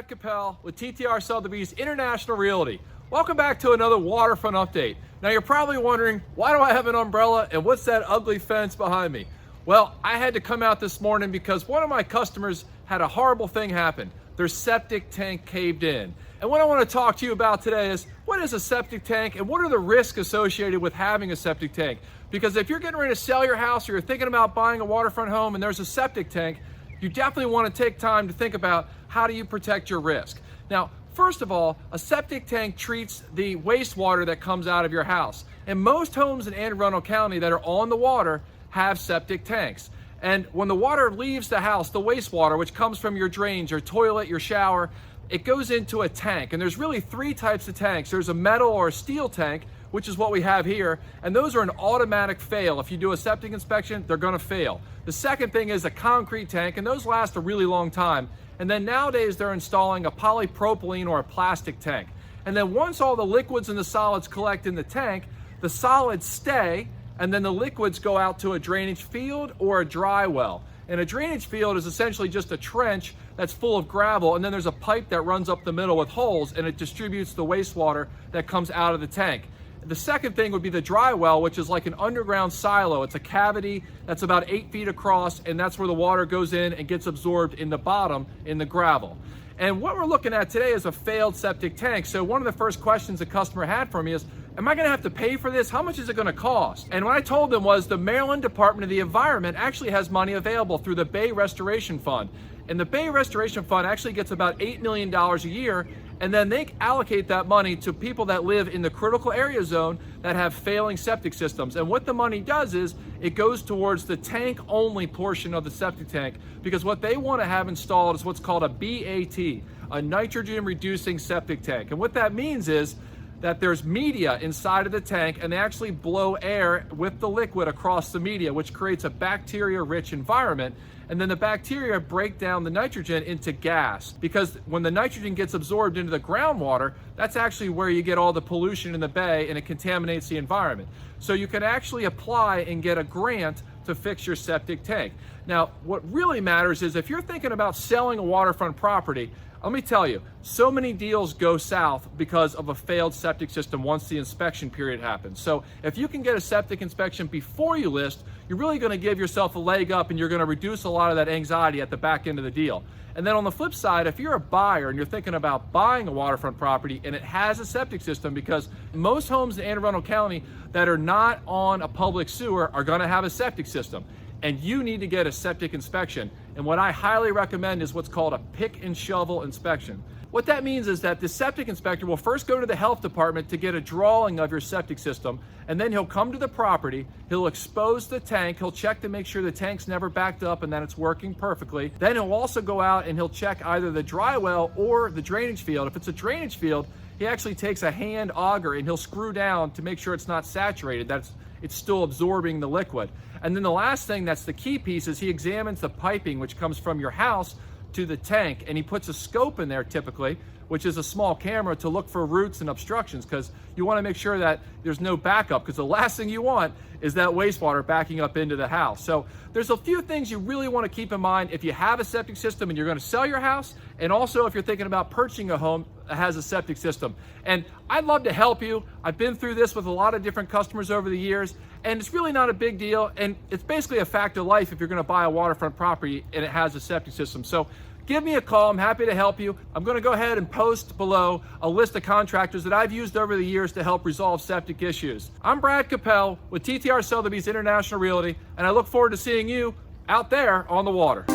Brad Capel with TTR Sotheby's International Realty. Welcome back to another Waterfront Update. Now you're probably wondering, why do I have an umbrella and what's that ugly fence behind me? Well, I had to come out this morning because one of my customers had a horrible thing happen. Their septic tank caved in. And what I want to talk to you about today is, what is a septic tank and what are the risks associated with having a septic tank? Because if you're getting ready to sell your house or you're thinking about buying a waterfront home and there's a septic tank, you definitely want to take time to think about how do you protect your risk. Now, first of all, a septic tank treats the wastewater that comes out of your house. And most homes in Anne Arundel County that are on the water have septic tanks. And when the water leaves the house, the wastewater, which comes from your drains, your toilet, your shower, it goes into a tank. And there's really three types of tanks. There's a metal or a steel tank, which is what we have here. And those are an automatic fail. If you do a septic inspection, they're gonna fail. The second thing is a concrete tank, and those last a really long time. And then nowadays they're installing a polypropylene or a plastic tank. And then once all the liquids and the solids collect in the tank, the solids stay, and then the liquids go out to a drainage field or a dry well. And a drainage field is essentially just a trench that's full of gravel, and then there's a pipe that runs up the middle with holes, and it distributes the wastewater that comes out of the tank. The second thing would be the dry well, which is like an underground silo. It's a cavity that's about 8 feet across, and that's where the water goes in and gets absorbed in the bottom in the gravel. And what we're looking at today is a failed septic tank. So one of the first questions a customer had for me is, am I gonna have to pay for this? How much is it gonna cost? And what I told them was the Maryland Department of the Environment actually has money available through the Bay Restoration Fund. And the Bay Restoration Fund actually gets about $8 million a year, and then they allocate that money to people that live in the critical area zone that have failing septic systems. And what the money does is it goes towards the tank only portion of the septic tank, because what they want to have installed is what's called a BAT, a nitrogen reducing septic tank. And what that means is that there's media inside of the tank, and they actually blow air with the liquid across the media, which creates a bacteria-rich environment. And then the bacteria break down the nitrogen into gas, because when the nitrogen gets absorbed into the groundwater, that's actually where you get all the pollution in the bay, and it contaminates the environment. So you can actually apply and get a grant to fix your septic tank. Now, what really matters is if you're thinking about selling a waterfront property, let me tell you, so many deals go south because of a failed septic system once the inspection period happens. So if you can get a septic inspection before you list, you're really gonna give yourself a leg up, and you're gonna reduce a lot of that anxiety at the back end of the deal. And then on the flip side, if you're a buyer and you're thinking about buying a waterfront property and it has a septic system, because most homes in Anne Arundel County that are not on a public sewer are gonna have a septic system, and you need to get a septic inspection. And what I highly recommend is what's called a pick and shovel inspection. What that means is that the septic inspector will first go to the health department to get a drawing of your septic system, and then he'll come to the property, he'll expose the tank, he'll check to make sure the tank's never backed up and that it's working perfectly. Then he'll also go out and he'll check either the dry well or the drainage field. If it's a drainage field, he actually takes a hand auger and he'll screw down to make sure it's not saturated, that it's still absorbing the liquid. And then the last thing that's the key piece is he examines the piping which comes from your house to the tank, and he puts a scope in there typically, which is a small camera, to look for roots and obstructions, because you want to make sure that there's no backup, because the last thing you want is that wastewater backing up into the house. So there's a few things you really want to keep in mind if you have a septic system and you're going to sell your house, and also if you're thinking about purchasing a home that has a septic system. And I'd love to help you. I've been through this with a lot of different customers over the years, and it's really not a big deal, and it's basically a fact of life if you're going to buy a waterfront property and it has a septic system. So give me a call. I'm happy to help you. I'm going to go ahead and post below a list of contractors that I've used over the years to help resolve septic issues. I'm Brad Capel with TTR Sotheby's International Realty, and I look forward to seeing you out there on the water.